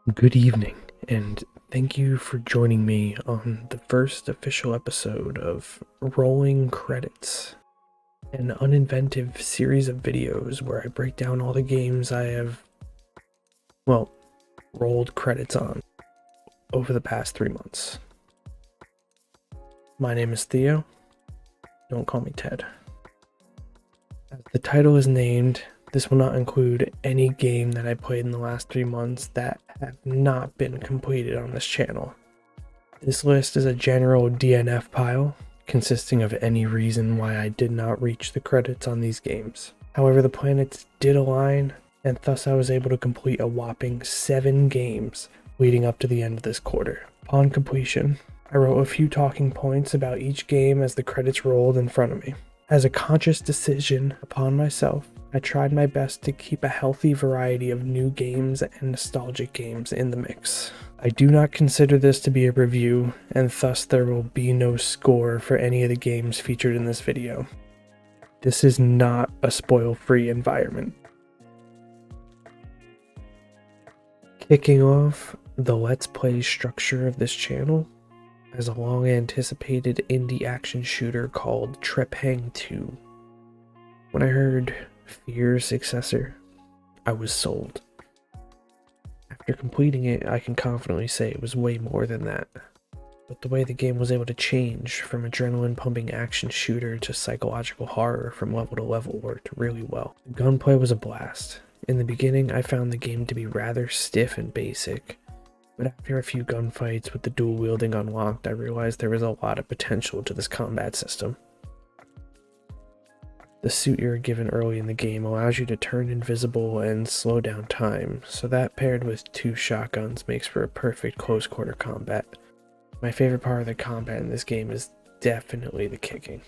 Good evening, and thank you for joining me on the first official episode of Rolling Credits, an uninventive series of videos where I break down all the games I have, rolled credits on over the past 3 months. My name is Theo. Don't call me Ted. As the title is named, this will not include any game that I played in the last 3 months that have not been completed on this channel. This list is a general DNF pile, consisting of any reason why I did not reach the credits on these games. However, the planets did align, and thus I was able to complete a whopping 7 games leading up to the end of this quarter. Upon completion, I wrote a few talking points about each game as the credits rolled in front of me. As a conscious decision upon myself, I tried my best to keep a healthy variety of new games and nostalgic games in the mix. I do not consider this to be a review, and thus there will be no score for any of the games featured in this video. This is not a spoil-free environment. Kicking off the Let's Play structure of this channel as a long-anticipated indie action shooter called Trepang 2. When I heard Fear's successor, I was sold. After completing it, I can confidently say it was way more than that. But the way the game was able to change from adrenaline-pumping action shooter to psychological horror from level to level worked really well. The gunplay was a blast. In the beginning, I found the game to be rather stiff and basic, but after a few gunfights with the dual wielding unlocked, I realized there was a lot of potential to this combat system. The suit you're given early in the game allows you to turn invisible and slow down time, so that paired with 2 shotguns makes for a perfect close quarter combat. My favorite part of the combat in this game is definitely the kicking.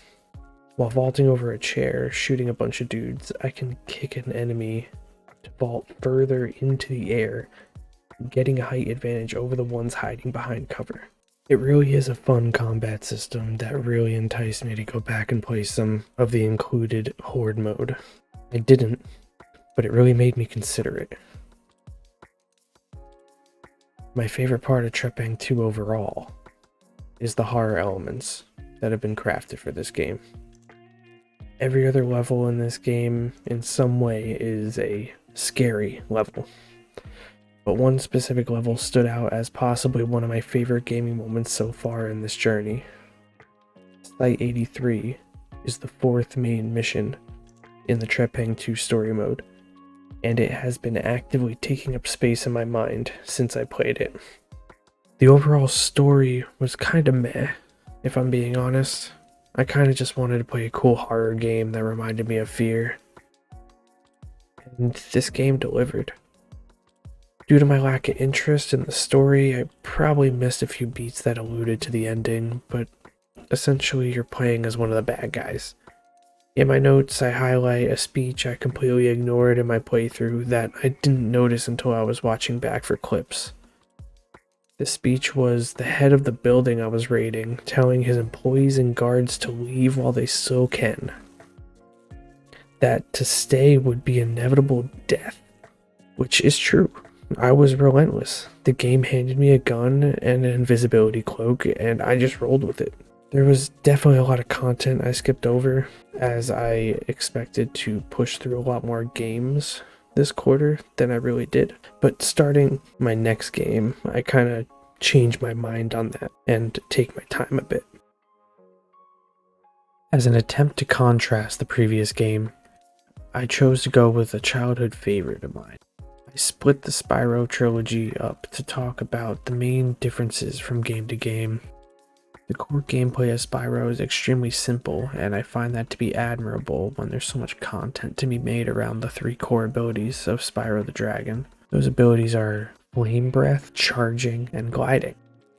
While vaulting over a chair, shooting a bunch of dudes, I can kick an enemy to vault further into the air, getting a height advantage over the ones hiding behind cover. It really is a fun combat system that really enticed me to go back and play some of the included Horde mode. I didn't, but it really made me consider it. My favorite part of Trepang 2 overall is the horror elements that have been crafted for this game. Every other level in this game in some way is a scary level, but one specific level stood out as possibly one of my favorite gaming moments so far in this journey. Site 83 is the 4th main mission in the Trepang 2 story mode, and it has been actively taking up space in my mind since I played it. The overall story was kinda meh, if I'm being honest. I kinda just wanted to play a cool horror game that reminded me of Fear, and this game delivered. Due to my lack of interest in the story, I probably missed a few beats that alluded to the ending, but essentially you're playing as one of the bad guys. In my notes, I highlight a speech I completely ignored in my playthrough that I didn't notice until I was watching back for clips. The speech was the head of the building I was raiding, telling his employees and guards to leave while they still can. That to stay would be inevitable death, which is true. I was relentless. The game handed me a gun and an invisibility cloak, and I just rolled with it. There was definitely a lot of content I skipped over, as I expected to push through a lot more games this quarter than I really did. But starting my next game, I kind of changed my mind on that and take my time a bit. As an attempt to contrast the previous game, I chose to go with a childhood favorite of mine. I split the Spyro trilogy up to talk about the main differences from game to game. The core gameplay of Spyro is extremely simple, and I find that to be admirable when there's so much content to be made around the 3 core abilities of Spyro the Dragon. Those abilities are Flame Breath, Charging, and Gliding.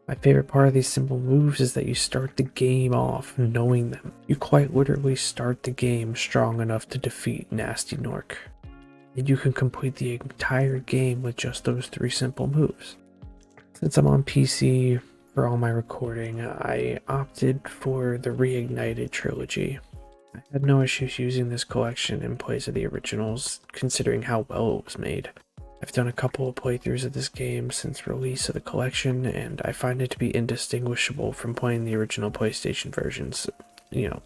My favorite part of these simple moves is that you start the game off knowing them. You quite literally start the game strong enough to defeat Nasty Nork, and you can complete the entire game with just those 3 simple moves. Since I'm on PC for all my recording, I opted for the Reignited trilogy. I had no issues using this collection in place of the originals, considering how well it was made. I've done a couple of playthroughs of this game since release of the collection, and I find it to be indistinguishable from playing the original PlayStation versions,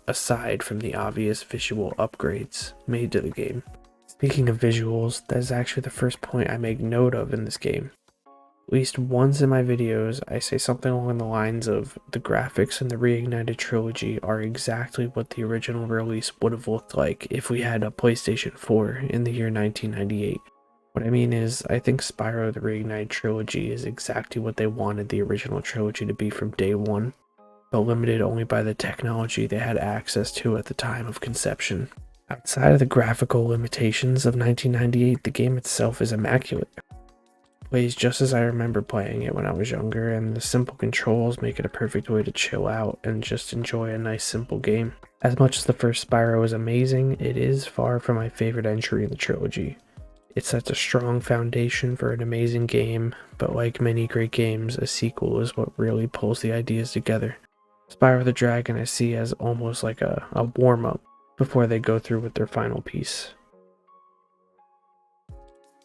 aside from the obvious visual upgrades made to the game. Speaking of visuals, that is actually the first point I make note of in this game. At least once in my videos, I say something along the lines of the graphics in the Reignited trilogy are exactly what the original release would have looked like if we had a PlayStation 4 in the year 1998. What I mean is, I think Spyro the Reignited trilogy is exactly what they wanted the original trilogy to be from day one, but limited only by the technology they had access to at the time of conception. Outside of the graphical limitations of 1998, the game itself is immaculate. Plays just as I remember playing it when I was younger, and the simple controls make it a perfect way to chill out and just enjoy a nice simple game. As much as the first Spyro is amazing, it is far from my favorite entry in the trilogy. It sets a strong foundation for an amazing game, but like many great games, a sequel is what really pulls the ideas together. Spyro the Dragon I see as almost like a warm-up before they go through with their final piece.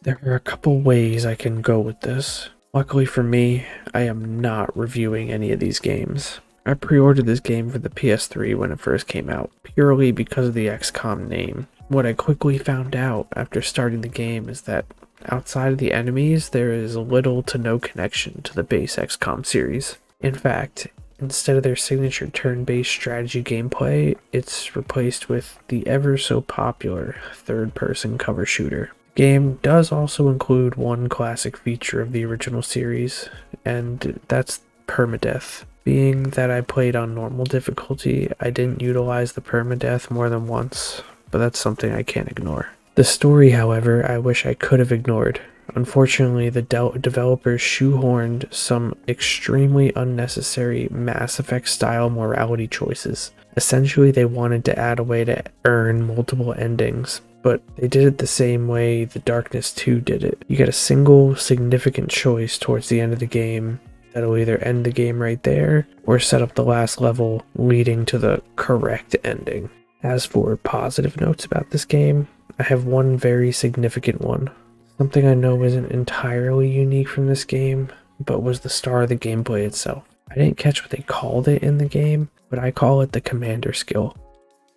There are a couple ways I can go with this. Luckily for me, I am not reviewing any of these games. I pre-ordered this game for the PS3 when it first came out, purely because of the XCOM name. What I quickly found out after starting the game is that outside of the enemies, there is little to no connection to the base XCOM series. In fact, instead of their signature turn-based strategy gameplay, it's replaced with the ever so popular third-person cover shooter. The game does also include one classic feature of the original series, and that's permadeath. Being that I played on normal difficulty, I didn't utilize the permadeath more than once, but that's something I can't ignore. The story, however, I wish I could have ignored. Unfortunately, the developers shoehorned some extremely unnecessary Mass Effect style morality choices. Essentially, they wanted to add a way to earn multiple endings, but they did it the same way the Darkness 2 did it. You get a single significant choice towards the end of the game that'll either end the game right there or set up the last level leading to the correct ending. As for positive notes about this game, I have one very significant one. Something I know isn't entirely unique from this game, but was the star of the gameplay itself. I didn't catch what they called it in the game, but I call it the Commander skill.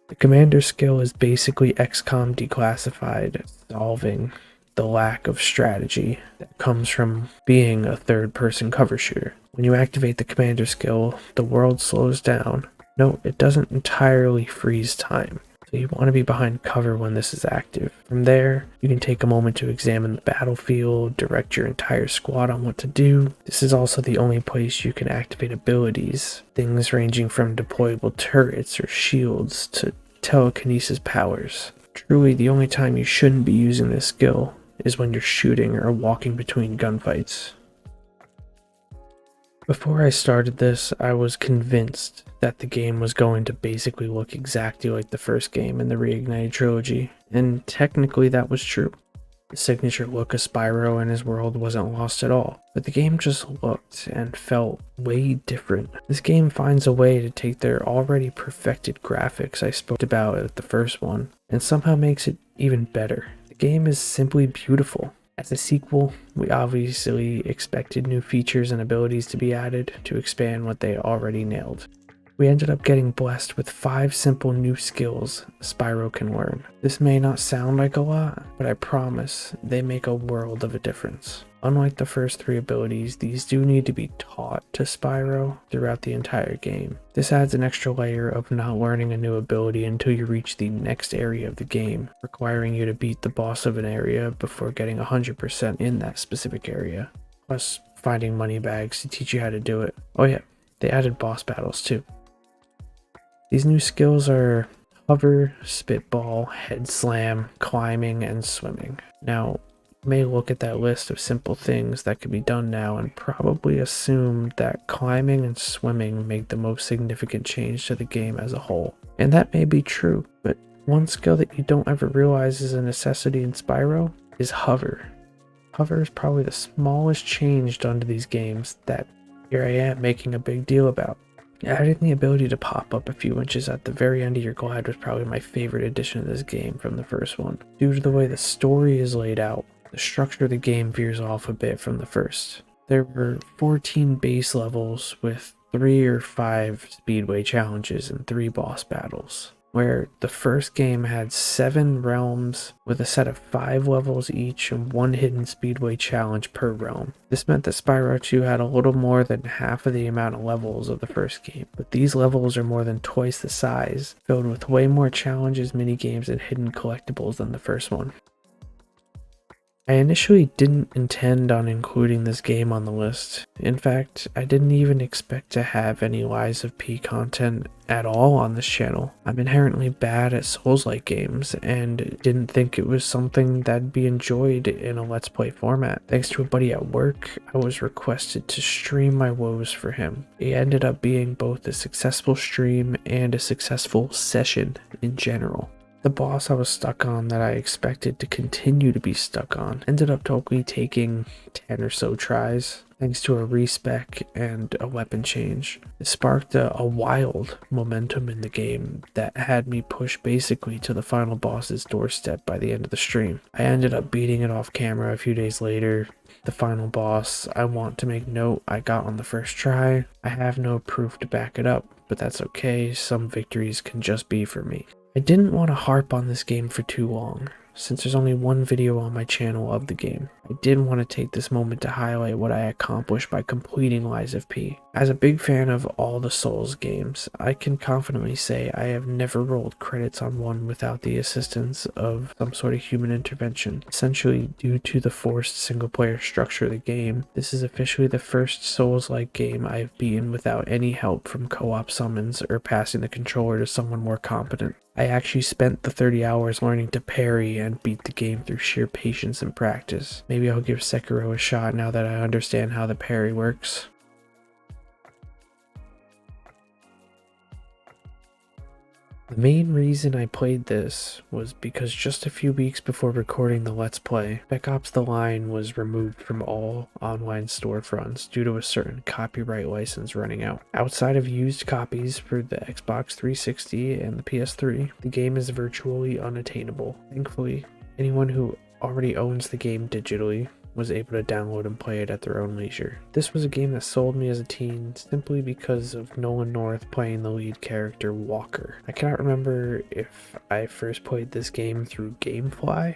The Commander skill is basically XCOM declassified, solving the lack of strategy that comes from being a third-person cover shooter. When you activate the Commander skill, the world slows down. No, it doesn't entirely freeze time, so you want to be behind cover when this is active. From there, you can take a moment to examine the battlefield, direct your entire squad on what to do. This is also the only place you can activate abilities, things ranging from deployable turrets or shields to telekinesis powers. Truly, the only time you shouldn't be using this skill is when you're shooting or walking between gunfights. Before I started this, I was convinced that the game was going to basically look exactly like the first game in the Reignited trilogy, and technically that was true. The signature look of Spyro and his world wasn't lost at all, but the game just looked and felt way different. This game finds a way to take their already perfected graphics I spoke about with the first one, and somehow makes it even better. The game is simply beautiful. As a sequel, we obviously expected new features and abilities to be added to expand what they already nailed. We ended up getting blessed with 5 simple new skills Spyro can learn. This may not sound like a lot, but I promise they make a world of a difference. Unlike the first 3 abilities, these do need to be taught to Spyro throughout the entire game. This adds an extra layer of not learning a new ability until you reach the next area of the game, requiring you to beat the boss of an area before getting 100% in that specific area. Plus, finding money bags to teach you how to do it. Oh yeah, they added boss battles too. These new skills are hover, spitball, head slam, climbing, and swimming. Now, you may look at that list of simple things that could be done now and probably assume that climbing and swimming make the most significant change to the game as a whole. And that may be true, but one skill that you don't ever realize is a necessity in Spyro is hover. Hover is probably the smallest change done to these games that here I am making a big deal about. Adding the ability to pop up a few inches at the very end of your glide was probably my favorite addition to this game from the first one. Due to the way the story is laid out, the structure of the game veers off a bit from the first. There were 14 base levels with 3 or 5 speedway challenges and 3 boss battles, where the first game had 7 realms with a set of 5 levels each and 1 hidden speedway challenge per realm. This meant that Spyro 2 had a little more than half of the amount of levels of the first game, but these levels are more than twice the size, filled with way more challenges, minigames, and hidden collectibles than the first one. I initially didn't intend on including this game on the list. In fact, I didn't even expect to have any Lies of P content at all on this channel. I'm inherently bad at Souls-like games and didn't think it was something that'd be enjoyed in a Let's Play format. Thanks to a buddy at work, I was requested to stream my woes for him. It ended up being both a successful stream and a successful session in general. The boss I was stuck on that I expected to continue to be stuck on ended up totally taking 10 or so tries, thanks to a respec and a weapon change. It sparked a wild momentum in the game that had me push basically to the final boss's doorstep by the end of the stream. I ended up beating it off camera a few days later. The final boss, I want to make note, I got on the first try. I have no proof to back it up, but that's okay. Some victories can just be for me. I didn't want to harp on this game for too long, since there's only one video on my channel of the game. I did want to take this moment to highlight what I accomplished by completing Lies of P. As a big fan of all the Souls games, I can confidently say I have never rolled credits on one without the assistance of some sort of human intervention. Essentially, due to the forced single-player structure of the game, this is officially the first Souls-like game I have beaten without any help from co-op summons or passing the controller to someone more competent. I actually spent the 30 hours learning to parry and beat the game through sheer patience and practice. Maybe I'll give Sekiro a shot now that I understand how the parry works. The main reason I played this was because just a few weeks before recording the Let's Play, Spec Ops: The Line was removed from all online storefronts due to a certain copyright license running out. Outside of used copies for the Xbox 360 and the PS3, the game is virtually unattainable. Thankfully, anyone who already owns the game digitally was able to download and play it at their own leisure. This was a game that sold me as a teen simply because of Nolan North playing the lead character Walker. I cannot remember if I first played this game through GameFly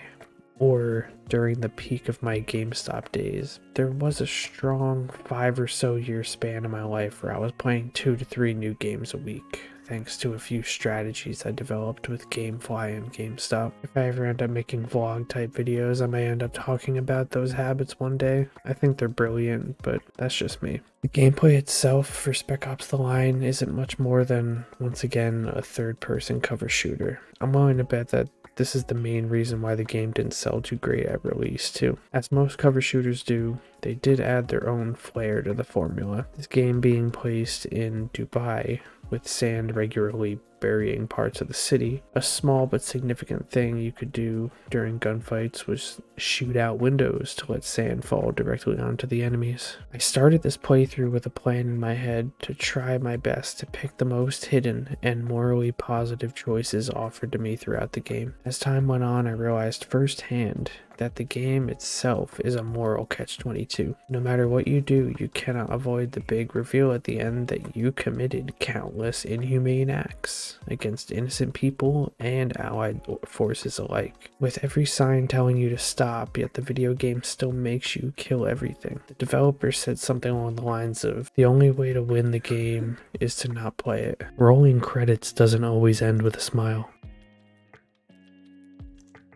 or during the peak of my GameStop days. There was a strong 5 or so year span in my life where I was playing 2 to 3 new games a week, thanks to a few strategies I developed with GameFly and GameStop. If I ever end up making vlog type videos, I may end up talking about those habits one day. I think they're brilliant, but that's just me. The gameplay itself for Spec Ops: The Line isn't much more than, once again, a third-person cover shooter. I'm willing to bet that this is the main reason why the game didn't sell too great at release too. As most cover shooters do, they did add their own flair to the formula. This game being placed in Dubai, with sand regularly burying parts of the city. A small but significant thing you could do during gunfights was shoot out windows to let sand fall directly onto the enemies. I started this playthrough with a plan in my head to try my best to pick the most hidden and morally positive choices offered to me throughout the game. As time went on, I realized firsthand that the game itself is a moral catch-22. No matter what you do, you cannot avoid the big reveal at the end that you committed countless inhumane acts against innocent people and allied forces alike. With every sign telling you to stop, yet the video game still makes you kill everything. The developer said something along the lines of, the only way to win the game is to not play it. Rolling credits doesn't always end with a smile.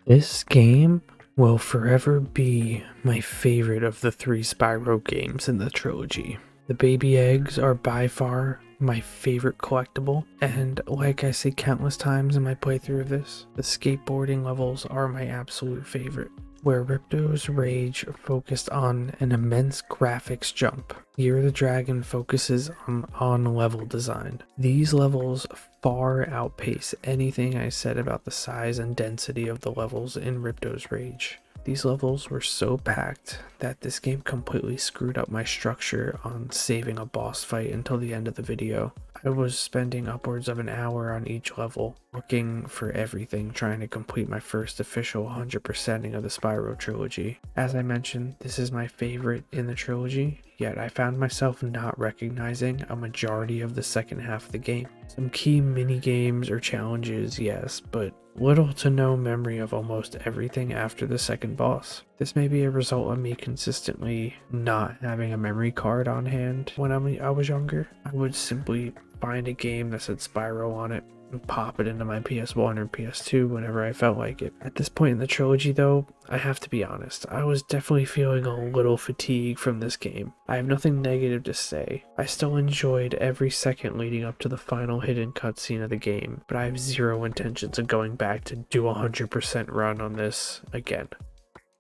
This game will forever be my favorite of the 3 Spyro games in the trilogy. The baby eggs are by far my favorite collectible, and like I say countless times in my playthrough of this, the skateboarding levels are my absolute favorite, where Ripto's Rage focused on an immense graphics jump. Year of the Dragon focuses on level design. These levels far outpace anything I said about the size and density of the levels in Ripto's Rage. These levels were so packed that this game completely screwed up my structure on saving a boss fight until the end of the video. I was spending upwards of an hour on each level, looking for everything, trying to complete my first official 100%ing of the Spyro trilogy. As I mentioned, this is my favorite in the trilogy, yet I found myself not recognizing a majority of the second half of the game. Some key mini-games or challenges, yes, but little to no memory of almost everything after the second boss. This may be a result of me consistently not having a memory card on hand when I was younger. I would simply find a game that said Spyro on it and pop it into my PS1 or PS2 whenever I felt like it. At this point in the trilogy though, I have to be honest, I was definitely feeling a little fatigued from this game. I have nothing negative to say. I still enjoyed every second leading up to the final hidden cutscene of the game, but I have zero intentions of going back to do a 100% run on this again.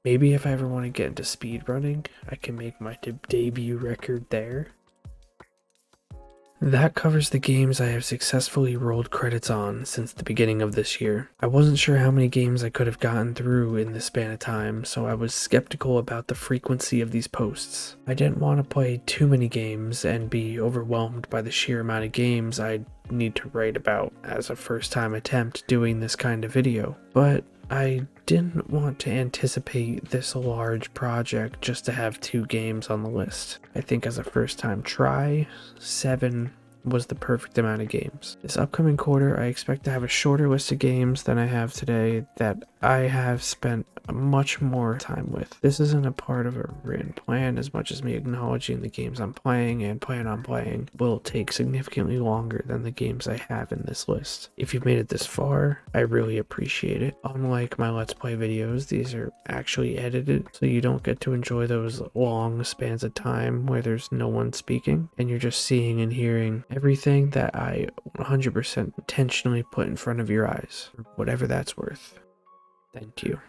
Maybe if I ever want to get into speedrunning, I can make my debut record there. That covers the games I have successfully rolled credits on since the beginning of this year. I wasn't sure how many games I could have gotten through in this span of time, so I was skeptical about the frequency of these posts. I didn't want to play too many games and be overwhelmed by the sheer amount of games I'd need to write about as a first-time attempt doing this kind of video, but I didn't want to anticipate this large project just to have 2 games on the list. I think as a first-time try, 7 was the perfect amount of games. This upcoming quarter, I expect to have a shorter list of games than I have today that I have spent much more time with. This isn't a part of a written plan as much as me acknowledging the games I'm playing and plan on playing will take significantly longer than the games I have in this list. If you've made it this far, I really appreciate it. Unlike my Let's Play videos, these are actually edited, so you don't get to enjoy those long spans of time where there's no one speaking and you're just seeing and hearing everything that I 100% intentionally put in front of your eyes, for whatever that's worth. Thank you.